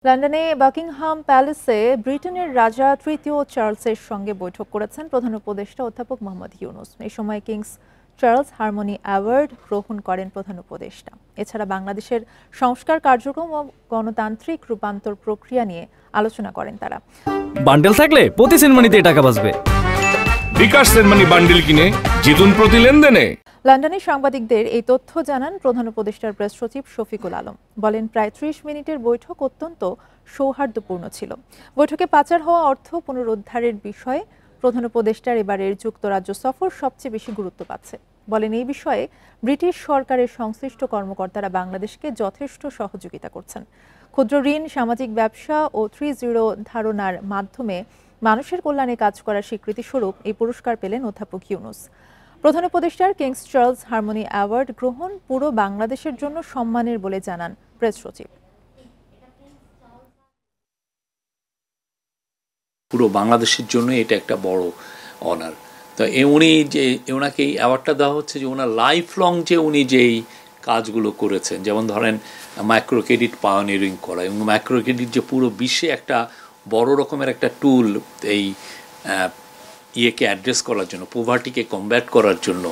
লন্ডনে বাকিংহাম প্যালেসে ব্রিটেনের রাজা তৃতীয় চার্লসের সঙ্গে বৈঠক করেছেন প্রধান উপদেষ্টা অধ্যাপক মোহাম্মদ ইউনূস। এই সময় কিংস চার্লস হারমোনি অ্যাওয়ার্ড গ্রহণ করেন প্রধান উপদেষ্টা। এছাড়া বাংলাদেশের সংস্কার কার্যক্রম ও গণতান্ত্রিক রূপান্তর প্রক্রিয়া নিয়ে আলোচনা করেন তারা। বান্ডেল থাকলে প্রতি সেনমানিতে টাকা বাঁচবে। বিকাশ সেনমানি বান্ডেল কিনে জিতুন প্রতি লেনদেনে। লন্ডনে সাংবাদিকদের এই তথ্য জানান প্রধান উপদেষ্টার প্রেস সচিব শফিকুল আলম। বলেন, প্রায় ৩০ মিনিটের বৈঠক অত্যন্ত সৌহার্দ্যপূর্ণ ছিল। বৈঠকে পাচার হওয়া অর্থ পুনরুদ্ধারের বিষয়ে প্রধান উপদেষ্টার এবারের যুক্তরাজ্য সফর সবচেয়ে বেশি গুরুত্ব পাচ্ছে। বলেন, এই বিষয়ে ব্রিটিশ সরকারের সংশ্লিষ্ট কর্মকর্তারা বাংলাদেশকে যথেষ্ট সহযোগিতা করছেন। ক্ষুদ্র ঋণ, সামাজিক ব্যবসা ও 3-0 ধারণার মাধ্যমে মানুষের কল্যাণে কাজ করার স্বীকৃতিস্বরূপ এই পুরস্কার পেলেন অধ্যাপক ইউনূস। প্রধান উপদেষ্টার কিংস চার্লস হারমোনি অ্যাওয়ার্ড গ্রহণ পুরো বাংলাদেশের জন্য সম্মানের বলে জানান প্রেস সচিব। পুরো বাংলাদেশের জন্য এটা একটা বড় অনার। তো উনি যে ওনাকে এই অ্যাওয়ার্ডটা দেওয়া হচ্ছে যে ওনার লাইফ লং যে উনি যেই কাজগুলো করেছেন, যেমন ধরেন মাইক্রো ক্রেডিট পায়োনিয়ারিং করা, এবং মাইক্রো ক্রেডিট যে পুরো বিশ্বে একটা বড় রকমের একটা টুল এই ইয়েকে অ্যাড্রেস করার জন্য, পোভার্টিকে কমব্যাট করার জন্য।